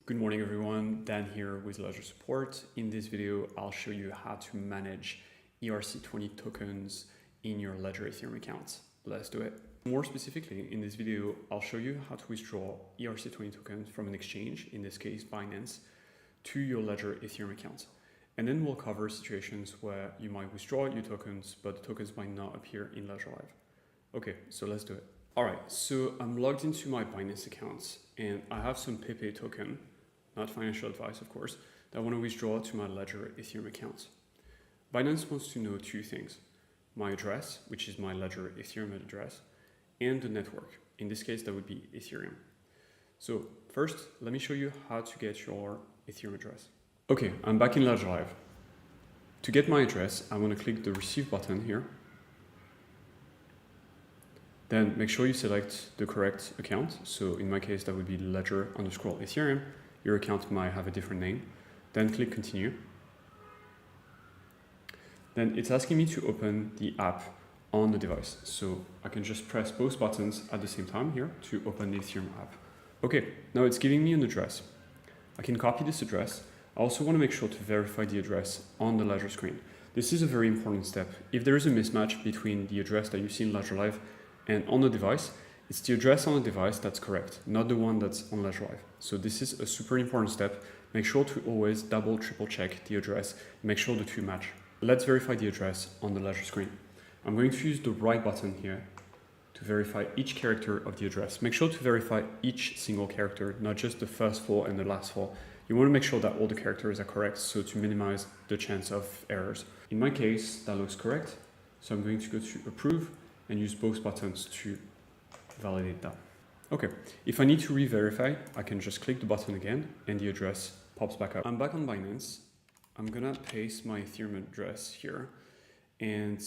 Good morning everyone, Dan here with Ledger Support. In this video, I'll show you how to manage ERC20 tokens in your Ledger Ethereum accounts. Let's do it. More specifically, in this video, I'll show you how to withdraw ERC20 tokens from an exchange, in this case Binance, to your Ledger Ethereum account. And then we'll cover situations where you might withdraw your tokens, but the tokens might not appear in Ledger Live. Okay, so let's do it. All right, so I'm logged into my Binance account and I have some Pepe token, not financial advice, of course, that I want to withdraw to my Ledger Ethereum account. Binance wants to know two things: my address, which is my Ledger Ethereum address, and the network. In this case, that would be Ethereum. So first, let me show you how to get your Ethereum address. Okay, I'm back in Ledger Live. To get my address, I want to click the Receive button here. Then make sure you select the correct account. So in my case, that would be Ledger_Ethereum. Your account might have a different name. Then click Continue. Then it's asking me to open the app on the device. So I can just press both buttons at the same time here to open the Ethereum app. Okay, now it's giving me an address. I can copy this address. I also want to make sure to verify the address on the Ledger screen. This is a very important step. If there is a mismatch between the address that you see in Ledger Live and on the device, it's the address on the device that's correct, not the one that's on Ledger Live. So this is a super important step. Make sure to always double, triple check the address. Make sure the two match. Let's verify the address on the Ledger screen. I'm going to use the right button here to verify each character of the address. Make sure to verify each single character, not just the first four and the last four. You want to make sure that all the characters are correct, so to minimize the chance of errors. In my case, that looks correct. So I'm going to go to Approve and use both buttons to validate that. Okay, if I need to re-verify, I can just click the button again and the address pops back up. I'm back on Binance. I'm gonna paste my Ethereum address here, and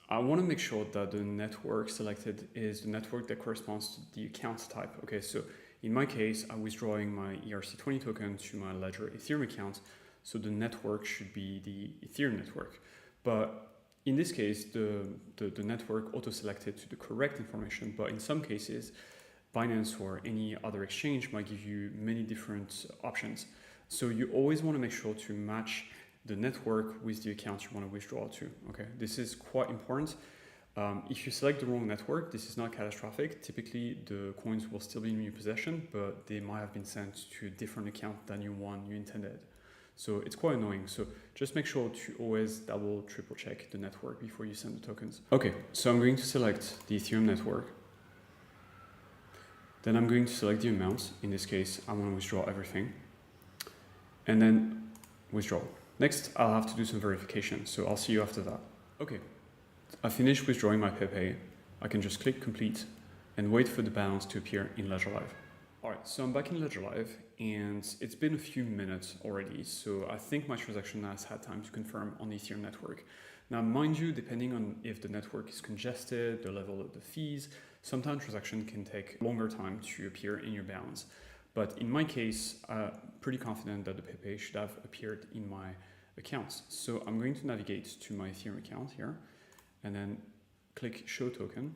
I want to make sure that the network selected is the network that corresponds to the account type. Okay, so in my case, I'm withdrawing my ERC20 token to my Ledger Ethereum account, so the network should be the Ethereum network. But in this case, the network auto-selected to the correct information, but in some cases, Binance or any other exchange might give you many different options. So you always want to make sure to match the network with the account you want to withdraw to. Okay, this is quite important. If you select the wrong network, this is not catastrophic. Typically, the coins will still be in your possession, but they might have been sent to a different account than you intended. So it's quite annoying. So just make sure to always double, triple check the network before you send the tokens. Okay, so I'm going to select the Ethereum network. Then I'm going to select the amount. In this case, I want to withdraw everything. And then withdraw. Next, I'll have to do some verification. So I'll see you after that. Okay, I finished withdrawing my Pepe. I can just click Complete and wait for the balance to appear in Ledger Live. All right, so I'm back in Ledger Live and it's been a few minutes already. So I think my transaction has had time to confirm on the Ethereum network. Now, mind you, depending on if the network is congested, the level of the fees, sometimes transaction can take longer time to appear in your balance. But in my case, I'm pretty confident that the Pepe should have appeared in my accounts. So I'm going to navigate to my Ethereum account here and then click Show Token. And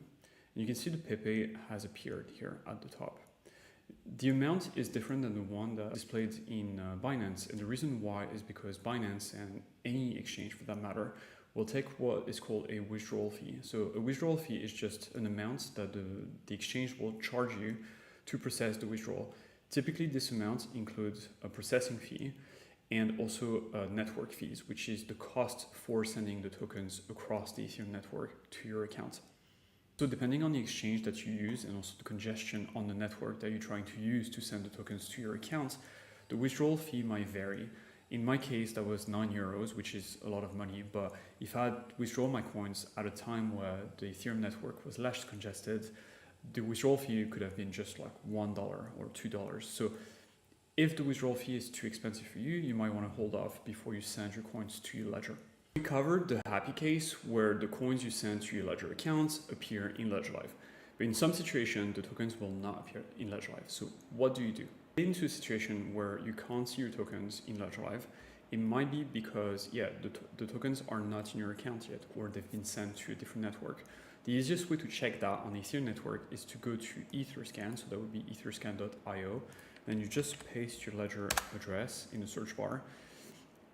you can see the Pepe has appeared here at the top. The amount is different than the one that's displayed in Binance, and the reason why is because Binance and any exchange for that matter will take what is called a withdrawal fee. So a withdrawal fee is just an amount that the exchange will charge you to process the withdrawal. Typically, this amount includes a processing fee and also network fees, which is the cost for sending the tokens across the Ethereum network to your account. So depending on the exchange that you use and also the congestion on the network that you're trying to use to send the tokens to your account, the withdrawal fee might vary. In my case, that was €9, which is a lot of money. But if I had withdrawn my coins at a time where the Ethereum network was less congested, the withdrawal fee could have been just like $1 or $2. So if the withdrawal fee is too expensive for you, you might want to hold off before you send your coins to your ledger. We covered the happy case where the coins you send to your Ledger accounts appear in Ledger Live. But in some situations, the tokens will not appear in Ledger Live. So what do you do? Into a situation where you can't see your tokens in Ledger Live, it might be because, the tokens are not in your account yet, or they've been sent to a different network. The easiest way to check that on the Ethereum network is to go to Etherscan, so that would be etherscan.io, Then you just paste your ledger address in the search bar.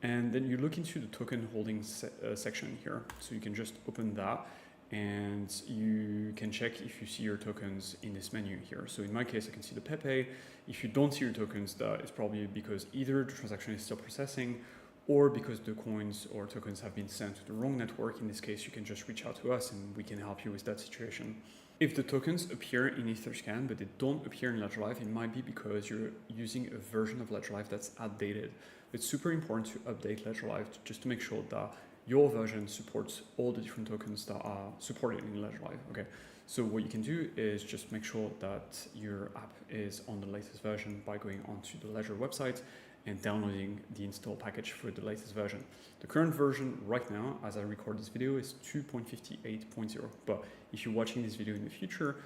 And then you look into the token holding section here. So you can just open that and you can check if you see your tokens in this menu here. So in my case, I can see the Pepe. If you don't see your tokens, that is probably because either the transaction is still processing or because the coins or tokens have been sent to the wrong network. In this case, you can just reach out to us and we can help you with that situation. If the tokens appear in Etherscan, but they don't appear in Ledger Live, it might be because you're using a version of Ledger Live that's outdated. It's super important to update Ledger Live just to make sure that your version supports all the different tokens that are supported in Ledger Live. Okay, so what you can do is just make sure that your app is on the latest version by going onto the Ledger website and downloading the install package for the latest version. The current version right now, as I record this video, is 2.58.0. But if you're watching this video in the future,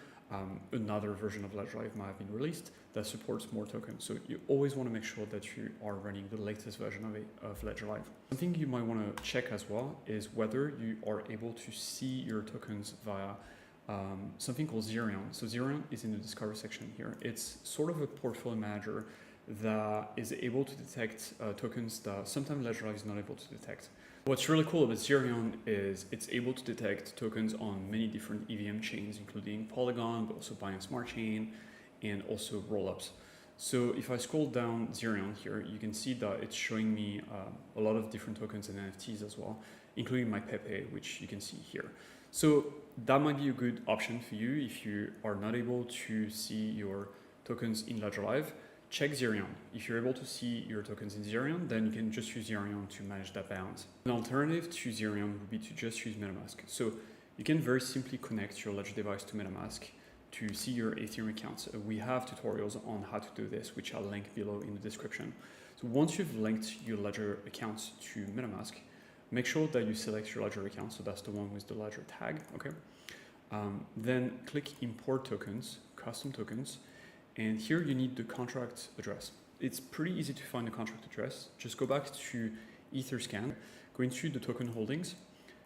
another version of Ledger Live might have been released that supports more tokens. So you always want to make sure that you are running the latest version of Ledger Live. Something you might want to check as well is whether you are able to see your tokens via something called Zerion. So Zerion is in the Discover section here. It's sort of a portfolio manager that is able to detect tokens that sometimes Ledger Live is not able to detect. What's really cool about Zerion is it's able to detect tokens on many different EVM chains, including Polygon, but also Binance Smart Chain, and also rollups. So if I scroll down Zerion here, you can see that it's showing me a lot of different tokens and NFTs as well, including my Pepe, which you can see here. So that might be a good option for you if you are not able to see your tokens in Ledger Live. Check Zerion. If you're able to see your tokens in Zerion, then you can just use Zerion to manage that balance. An alternative to Zerion would be to just use MetaMask. So you can very simply connect your Ledger device to MetaMask to see your Ethereum accounts. We have tutorials on how to do this, which I'll link below in the description. So once you've linked your Ledger accounts to MetaMask, make sure that you select your Ledger account. So that's the one with the Ledger tag, okay? Then click Import Tokens, Custom Tokens, and here you need the contract address. It's pretty easy to find the contract address. Just go back to Etherscan, go into the token holdings,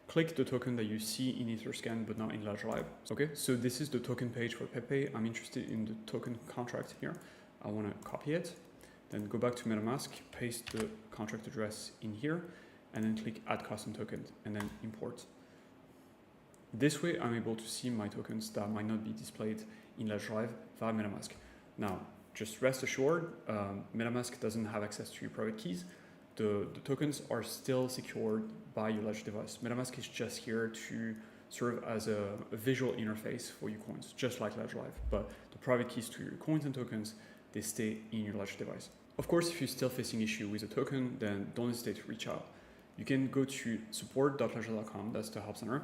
click the token that you see in Etherscan but not in Ledger Live. Okay, so this is the token page for Pepe. I'm interested in the token contract here. I want to copy it, then go back to MetaMask, paste the contract address in here, and then click Add Custom Token, and then Import. This way, I'm able to see my tokens that might not be displayed in Ledger Live via MetaMask. Now, just rest assured, MetaMask doesn't have access to your private keys. The tokens are still secured by your Ledger device. MetaMask is just here to serve as a visual interface for your coins, just like Ledger Live. But the private keys to your coins and tokens, they stay in your Ledger device. Of course, if you're still facing issue with a token, then don't hesitate to reach out. You can go to support.ledger.com, that's the help center,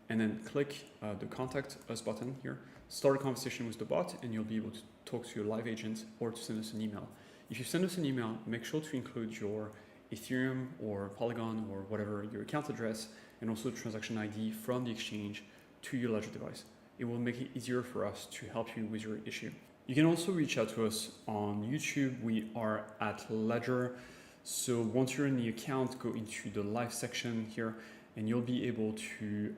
and then click the Contact Us button here. Start a conversation with the bot, and you'll be able to talk to your live agent or to send us an email. If you send us an email, make sure to include your Ethereum or Polygon or whatever your account address, and also the transaction ID from the exchange to your Ledger device. It will make it easier for us to help you with your issue. You can also reach out to us on YouTube. We are at Ledger. So once you're in the account, go into the live section here, and you'll be able to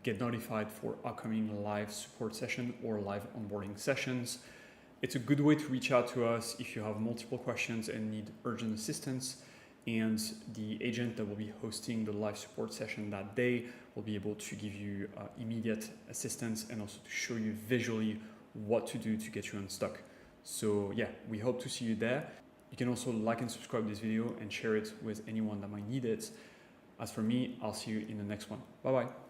get notified for upcoming live support session or live onboarding sessions. It's a good way to reach out to us if you have multiple questions and need urgent assistance. And the agent that will be hosting the live support session that day will be able to give you immediate assistance and also to show you visually what to do to get you unstuck. So yeah, we hope to see you there. You can also like and subscribe this video and share it with anyone that might need it. As for me, I'll see you in the next one. Bye-bye.